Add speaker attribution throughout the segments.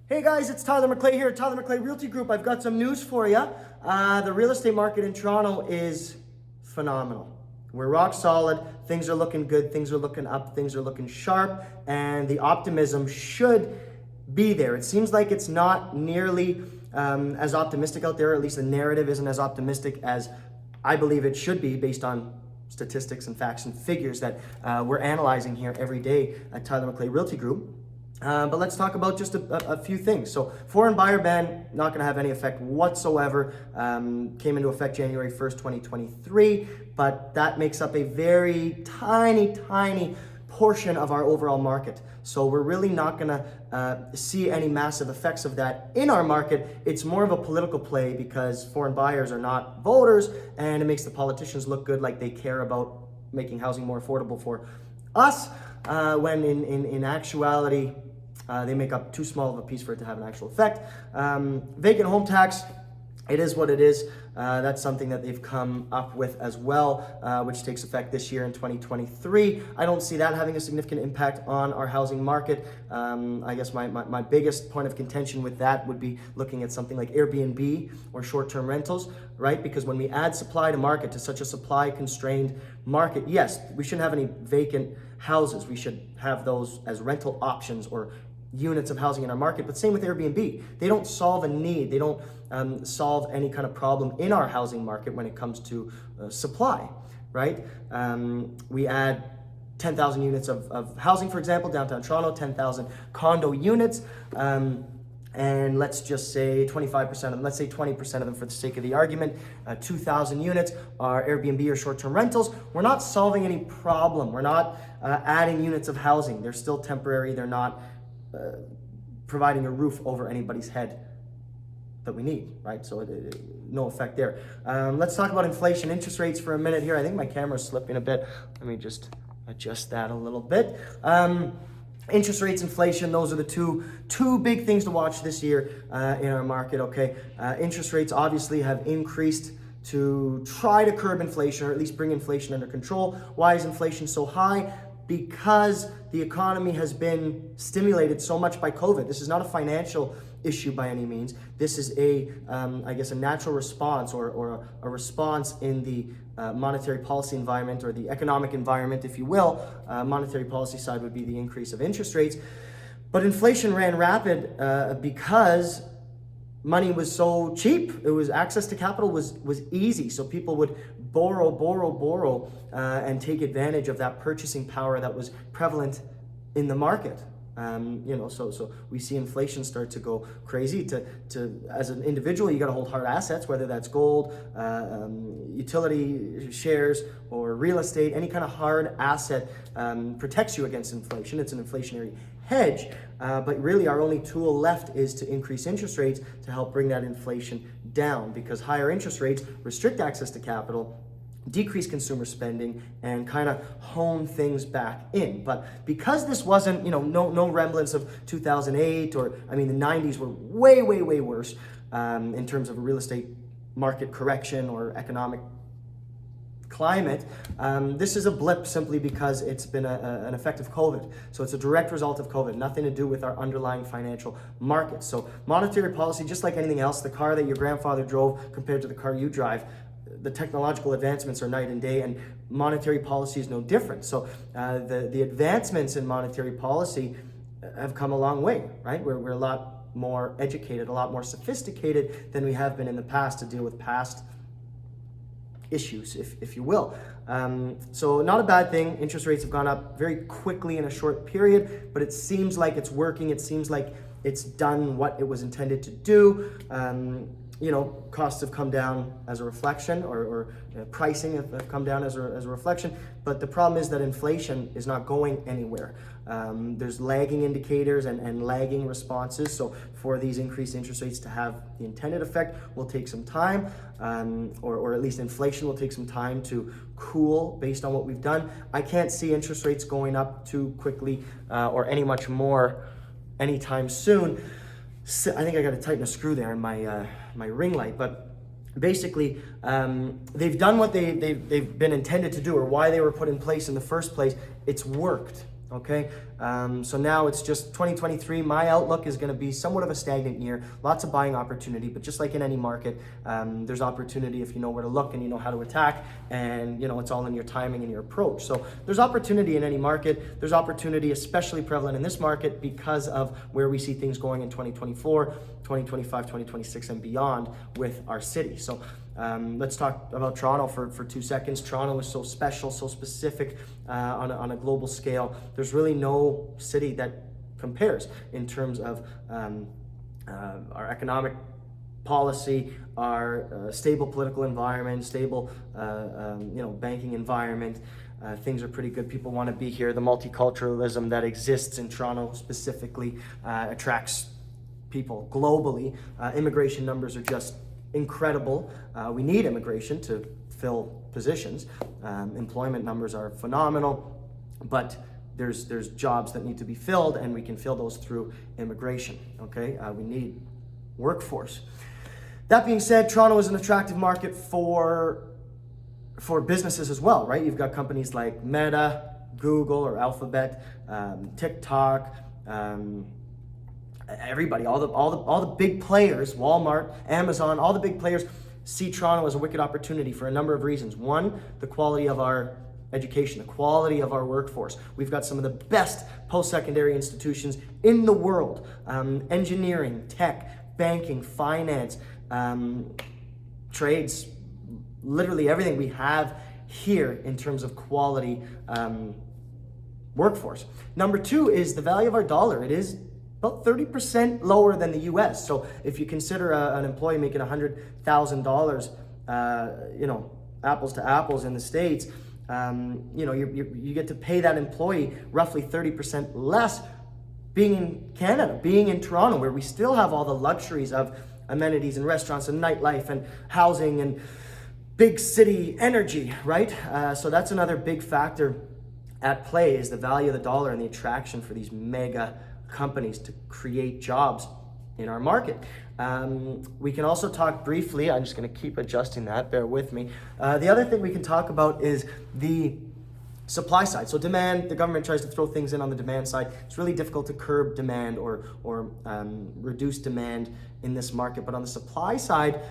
Speaker 1: Hey guys, it's Tyler McClay here at Tyler McClay Realty Group. I've got some news for you. The real estate market in Toronto is phenomenal. We're rock solid. Things are looking good. Things are looking up. Things are looking sharp. And the optimism should be there. It seems like it's not nearly as optimistic out there. At least the narrative isn't as optimistic as I believe it should be based on statistics and facts and figures that we're analyzing here every day at Tyler McClay Realty Group. But let's talk about just a few things. So foreign buyer ban, not going to have any effect whatsoever. Came into effect January 1st, 2023, but that makes up a very tiny portion of our overall market. So we're really not going to see any massive effects of that in our market. It's more of a political play because foreign buyers are not voters, and it makes the politicians look good, like they care about making housing more affordable for us, when in actuality, they make up too small of a piece for it to have an actual effect. Vacant home tax, it is what it is. That's something that they've come up with as well, which takes effect this year in 2023. I don't see that having a significant impact on our housing market. I guess my biggest point of contention with that would be looking at something like Airbnb or short-term rentals, right? Because when we add supply to market, to such a supply-constrained market, yes, we shouldn't have any vacant houses. We should have those as rental options or units of housing in our market, but same with Airbnb. They don't solve a need. They don't solve any kind of problem in our housing market when it comes to supply, right? We add 10,000 units of housing, for example, downtown Toronto, 10,000 condo units, and let's just say 25% of them, let's say 20% of them for the sake of the argument, 2,000 units are Airbnb or short-term rentals. We're not solving any problem. We're not adding units of housing. They're still temporary. They're not providing a roof over anybody's head that we need, right? So no effect there. Let's talk about inflation, interest rates for a minute here. I think my camera's slipping a bit. Let me just adjust that a little bit. Interest rates, inflation, those are the two big things to watch this year in our market, okay? Interest rates obviously have increased to try to curb inflation or at least bring inflation under control. Why is inflation so high? Because the economy has been stimulated so much by COVID. This is not a financial issue by any means. This is I guess, a natural response or a response in the monetary policy environment or the economic environment, if you will. Monetary policy side would be the increase of interest rates. But inflation ran rapid because money was so cheap. It was access to capital was easy. So people would borrow, and take advantage of that purchasing power that was prevalent in the market. So we see inflation start to go crazy. To as an individual, you got to hold hard assets, whether that's gold, utility shares, or real estate. Any kind of hard asset protects you against inflation. It's an inflationary hedge, but really our only tool left is to increase interest rates to help bring that inflation down, because higher interest rates restrict access to capital, decrease consumer spending, and kind of hone things back in. But because this wasn't, no remnants of 2008, or the 90s were way worse in terms of a real estate market correction or economic climate. This is a blip simply because it's been an effect of COVID. So it's a direct result of COVID, nothing to do with our underlying financial markets. So monetary policy, just like anything else, the car that your grandfather drove compared to the car you drive, the technological advancements are night and day, and monetary policy is no different. So the advancements in monetary policy have come a long way, right? We're a lot more educated, a lot more sophisticated than we have been in the past to deal with past issues, if you will. So not a bad thing. Interest rates have gone up very quickly in a short period, but it seems like it's working. It seems like it's done what it was intended to do. Costs have come down as a reflection, or pricing have come down as a reflection. But the problem is that inflation is not going anywhere. There's lagging indicators and lagging responses. So for these increased interest rates to have the intended effect will take some time, or at least inflation will take some time to cool based on what we've done. I can't see interest rates going up too quickly or any much more anytime soon. I think I got to tighten a screw there in my ring light, but basically they've done what they've been intended to do, or why they were put in place in the first place. It's worked. Okay, so now it's just 2023. My outlook is going to be somewhat of a stagnant year. Lots of buying opportunity, but just like in any market, there's opportunity if you know where to look and you know how to attack, and you know it's all in your timing and your approach. So there's opportunity in any market. There's opportunity especially prevalent in this market because of where we see things going in 2024, 2025, 2026, and beyond with our city. So let's talk about Toronto for 2 seconds. Toronto is so special, so specific on a global scale. There's really no city that compares in terms of our economic policy, our stable political environment, stable banking environment. Things are pretty good. People want to be here. The multiculturalism that exists in Toronto specifically attracts people globally. Immigration numbers are just incredible. We need immigration to fill positions. Employment numbers are phenomenal, but there's jobs that need to be filled, and we can fill those through immigration. Okay, we need workforce. That being said, Toronto is an attractive market for businesses as well, right? You've got companies like Meta, Google or Alphabet, TikTok. Everybody, all the big players, Walmart, Amazon, all the big players see Toronto as a wicked opportunity for a number of reasons. One, the quality of our education, the quality of our workforce. We've got some of the best post-secondary institutions in the world. Engineering, tech, banking, finance, trades, literally everything we have here in terms of quality workforce. Number two is the value of our dollar. It is about 30% lower than the US. So if you consider an employee making $100,000, apples to apples in the States, you get to pay that employee roughly 30% less being in Canada, being in Toronto, where we still have all the luxuries of amenities and restaurants and nightlife and housing and big city energy, right? So that's another big factor at play, is the value of the dollar and the attraction for these mega companies to create jobs in our market. We can also talk briefly, I'm just going to keep adjusting that, bear with me. The other thing we can talk about is the supply side. So demand, the government tries to throw things in on the demand side. It's really difficult to curb demand or reduce demand in this market. But on the supply side,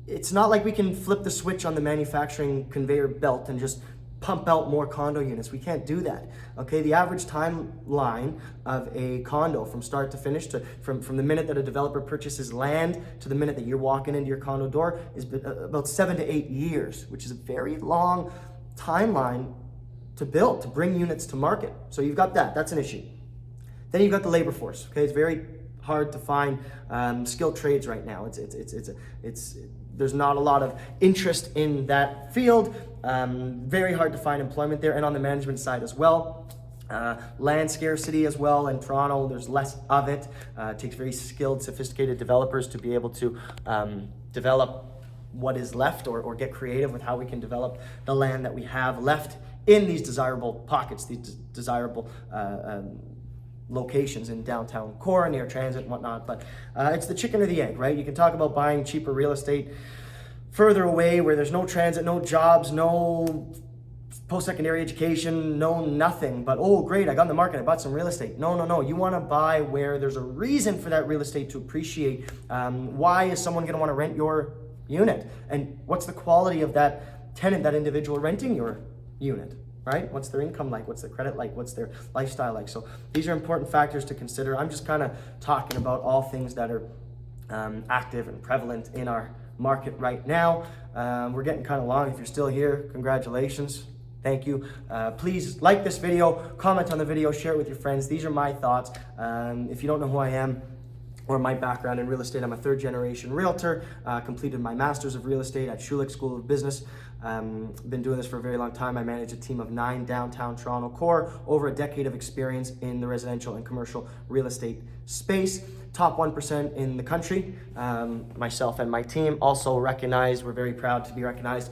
Speaker 1: it's not like we can flip the switch on the manufacturing conveyor belt and just pump out more condo units. We can't do that. Okay, the average timeline of a condo from start to finish, from the minute that a developer purchases land to the minute that you're walking into your condo door, is about 7 to 8 years, which is a very long timeline to build, to bring units to market. So you've got that. That's an issue. Then you've got the labor force. Okay, it's very hard to find skilled trades right now. There's not a lot of interest in that field. Very hard to find employment there, and on the management side as well. Land scarcity as well. In Toronto, there's less of it. It takes very skilled, sophisticated developers to be able to develop what is left, or get creative with how we can develop the land that we have left in these desirable pockets, these desirable locations in downtown core, near transit and whatnot. But it's the chicken or the egg, right? You can talk about buying cheaper real estate further away where there's no transit, no jobs, no post-secondary education, no nothing. But, oh, great, I got in the market, I bought some real estate. No. You want to buy where there's a reason for that real estate to appreciate. Why is someone going to want to rent your unit? And what's the quality of that tenant, that individual renting your unit? Right? What's their income like? What's their credit like? What's their lifestyle like? So these are important factors to consider. I'm just kind of talking about all things that are active and prevalent in our market right now. We're getting kind of long. If you're still here, congratulations. Thank you. Please like this video, comment on the video, share it with your friends. These are my thoughts. If you don't know who I am or my background in real estate, I'm a third-generation realtor, completed my master's of real estate at Schulich School of Business. Been doing this for a very long time. I manage a team of 9 downtown Toronto core, over a decade of experience in the residential and commercial real estate space. Top 1% in the country. Myself and my team also recognized, we're very proud to be recognized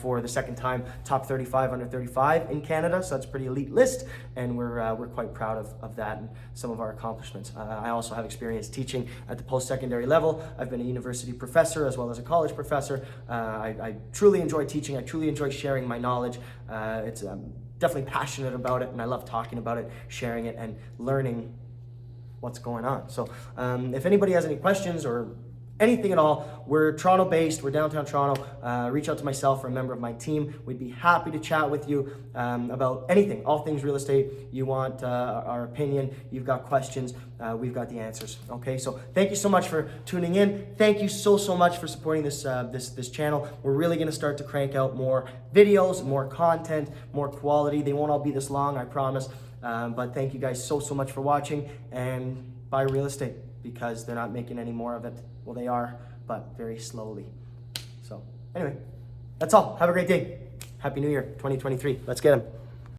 Speaker 1: for the second time, top 35 under 35 in Canada. So that's a pretty elite list, and we're quite proud of that and some of our accomplishments. I also have experience teaching at the post-secondary level. I've been a university professor as well as a college professor. I truly enjoy teaching. I truly enjoy sharing my knowledge. It's definitely passionate about it, and I love talking about it, sharing it, and learning what's going on. So if anybody has any questions or anything at all, we're Toronto based, we're downtown Toronto. Reach out to myself or a member of my team. We'd be happy to chat with you about anything, all things real estate. You want our opinion, you've got questions, we've got the answers. Okay, so thank you so much for tuning in. Thank you so much for supporting this this channel. We're really gonna start to crank out more videos, more content, more quality. They won't all be this long, I promise. But thank you guys so much for watching, and buy real estate, because they're not making any more of it. Well, they are, but very slowly. So anyway, that's all. Have a great day. Happy New Year, 2023. Let's get them.